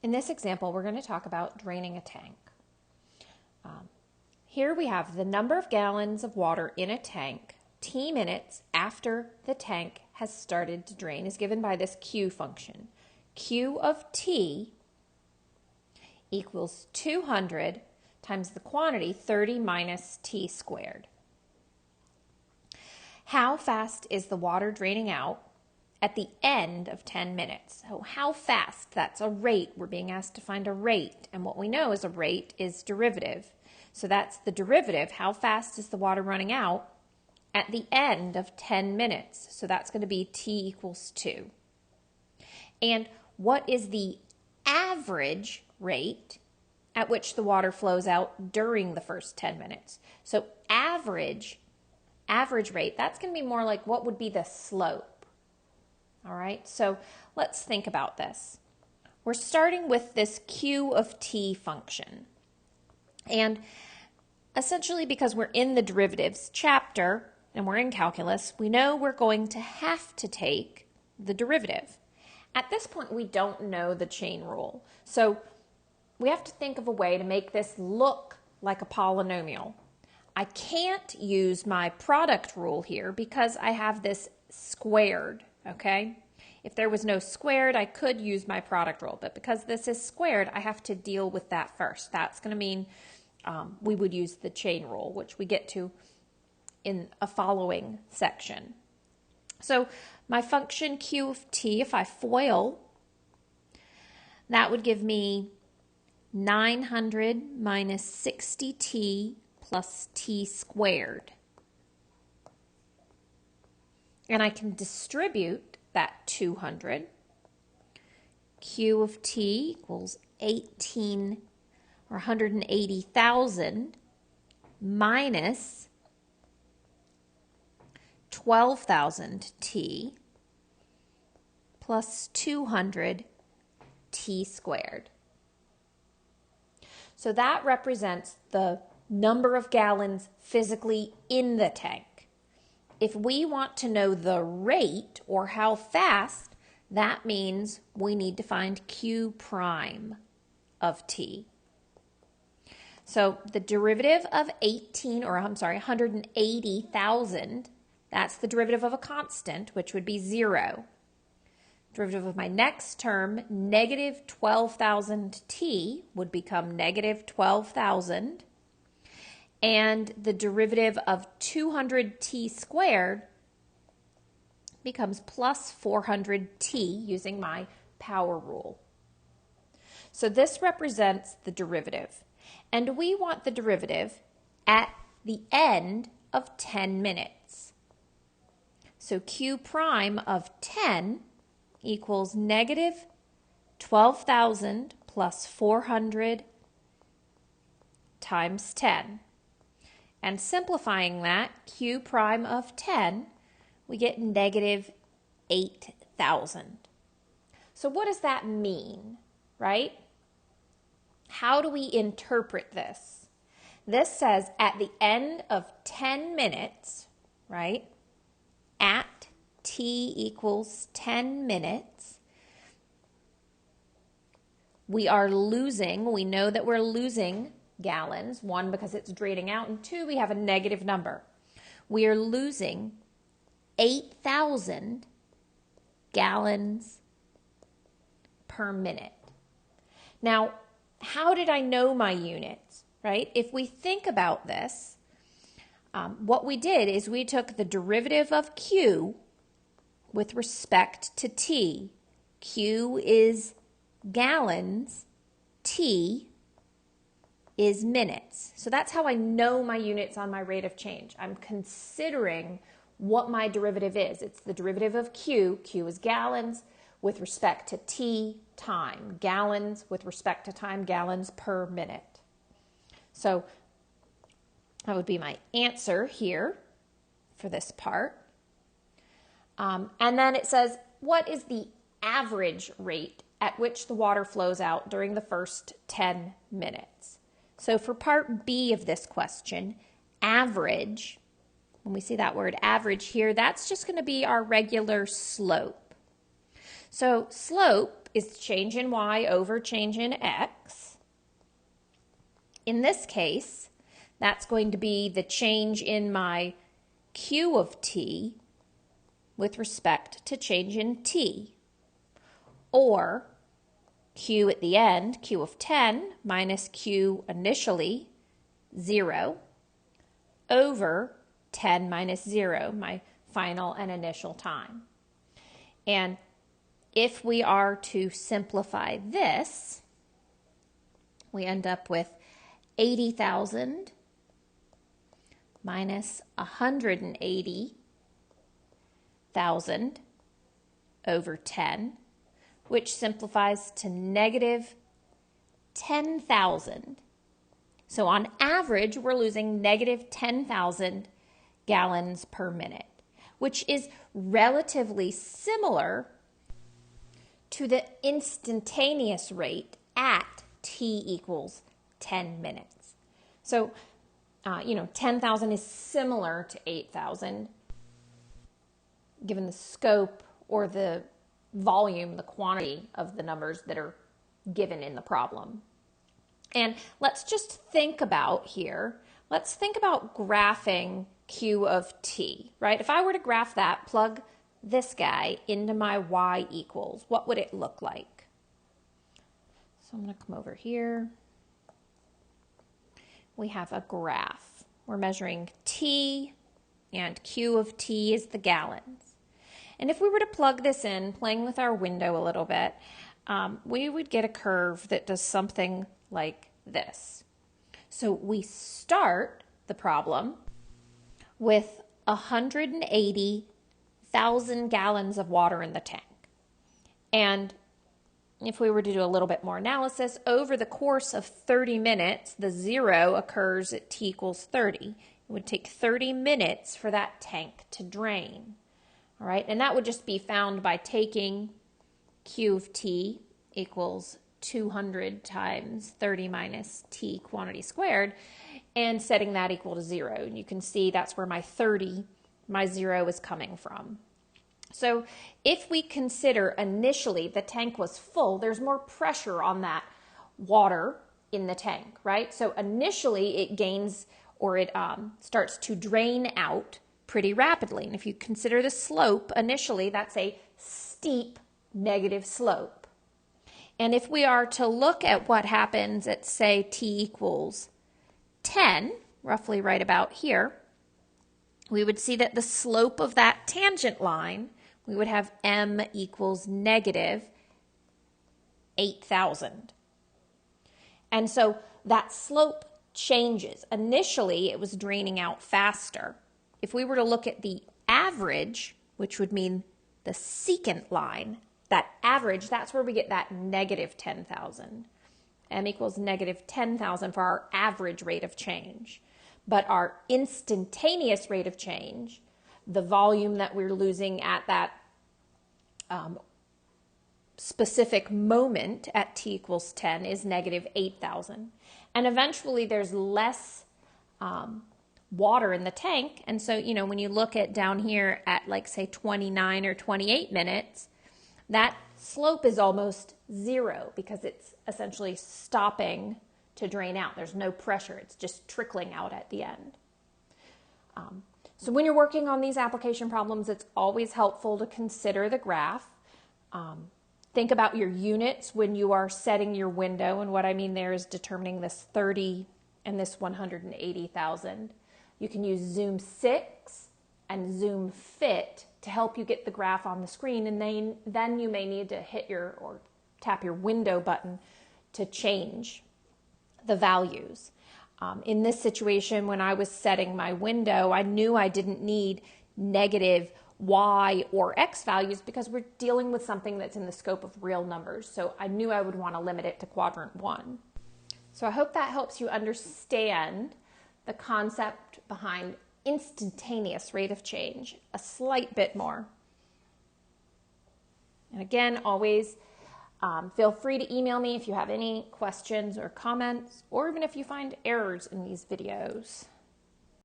In this example, we're going to talk about draining a tank. Here we have the number of gallons of water in a tank, t minutes after the tank has started to drain, is given by this Q function. Q of t equals 200 times the quantity, 30 minus t squared. How fast is the water draining out at the end of 10 minutes? So how fast? That's a rate. We're being asked to find a rate. And what we know is a rate is derivative. So that's the derivative. How fast is the water running out at the end of 10 minutes? So that's going to be t equals 2. And what is the average rate at which the water flows out during the first 10 minutes? So average rate, that's going to be more like what would be the slope. All right, so let's think about this. We're starting with this Q of t function. And essentially, because we're in the derivatives chapter and we're in calculus, we know we're going to have to take the derivative. At this point, we don't know the chain rule. So we have to think of a way to make this look like a polynomial. I can't use my product rule here because I have this squared, okay? If there was no squared, I could use my product rule, but because this is squared, I have to deal with that first. That's going to mean we would use the chain rule, which we get to in a following section. So my function Q of t, if I FOIL, that would give me 900 minus 60t plus t squared. And I can distribute that 200. Q of t equals 180,000 minus 12,000 t plus 200 t squared. So that represents the number of gallons physically in the tank. If we want to know the rate or how fast, that means we need to find Q prime of t. So the derivative of 180,000, that's the derivative of a constant, which would be 0. Derivative of my next term, negative 12,000 t, would become negative 12,000. And the derivative of 200t squared becomes plus 400t using my power rule. So this represents the derivative. And we want the derivative at the end of 10 minutes. So Q prime of 10 equals negative 12,000 plus 400 times 10. And simplifying that, Q prime of 10, we get negative 8,000. So what does that mean, right? How do we interpret this? This says at the end of 10 minutes, right, at t equals 10 minutes, we are losing, we know that we're losing gallons, 1, because it's draining out, and 2, we have a negative number. We are losing 8,000 gallons per minute. Now, how did I know my units, right? If we think about this, what we did is we took the derivative of Q with respect to T. Q is gallons, T is minutes. So that's how I know my units on my rate of change. I'm considering what my derivative is. It's the derivative of Q. Q is gallons with respect to T, time. Gallons with respect to time, gallons per minute. So that would be my answer here for this part. And then it says, what is the average rate at which the water flows out during the first 10 minutes? So for part B of this question, average, when we see that word average here, that's just going to be our regular slope. So slope is change in y over change in x. In this case, that's going to be the change in my q of t with respect to change in t, or q at the end, q of 10 minus q initially, 0, over 10 minus 0, my final and initial time. And if we are to simplify this, we end up with 80,000 minus 180,000 over 10, which simplifies to negative 10,000. So on average, we're losing negative 10,000 gallons per minute, which is relatively similar to the instantaneous rate at t equals 10 minutes. So, 10,000 is similar to 8,000, given the scope or the volume, the quantity of the numbers that are given in the problem. And let's just think about here, let's think about graphing q of t, right? If I were to graph that, plug this guy into my y equals, what would it look like? So I'm going to come over here. We have a graph. We're measuring t, and q of t is the gallons. And if we were to plug this in, playing with our window a little bit, we would get a curve that does something like this. So we start the problem with 180,000 gallons of water in the tank. And if we were to do a little bit more analysis, over the course of 30 minutes, the 0 occurs at t equals 30. It would take 30 minutes for that tank to drain. All right, and that would just be found by taking q of t equals 200 times 30 minus t quantity squared and setting that equal to 0. And you can see that's where my 30, my 0 is coming from. So if we consider initially the tank was full, there's more pressure on that water in the tank, right? So initially it gains, or it starts to drain out pretty rapidly. And if you consider the slope initially, that's a steep negative slope. And if we are to look at what happens at, say, t equals 10, roughly right about here, we would see that the slope of that tangent line, we would have m equals negative 8,000. And so that slope changes. Initially, it was draining out faster. If we were to look at the average, which would mean the secant line, that average, that's where we get that negative 10,000. M equals negative 10,000 for our average rate of change. But our instantaneous rate of change, the volume that we're losing at that specific moment at t equals 10 is negative 8,000. And eventually there's less water in the tank. And so, when you look at down here at like say 29 or 28 minutes, that slope is almost 0 because it's essentially stopping to drain out. There's no pressure. It's just trickling out at the end. So when you're working on these application problems, it's always helpful to consider the graph. Think about your units when you are setting your window. And what I mean there is determining this 30 and this 180,000. You can use Zoom 6 and Zoom Fit to help you get the graph on the screen. And then you may need to hit or tap your window button to change the values. In this situation, when I was setting my window, I knew I didn't need negative y or x values because we're dealing with something that's in the scope of real numbers. So I knew I would want to limit it to quadrant 1. So I hope that helps you understand the concept behind instantaneous rate of change a slight bit more. And again, always feel free to email me if you have any questions or comments, or even if you find errors in these videos.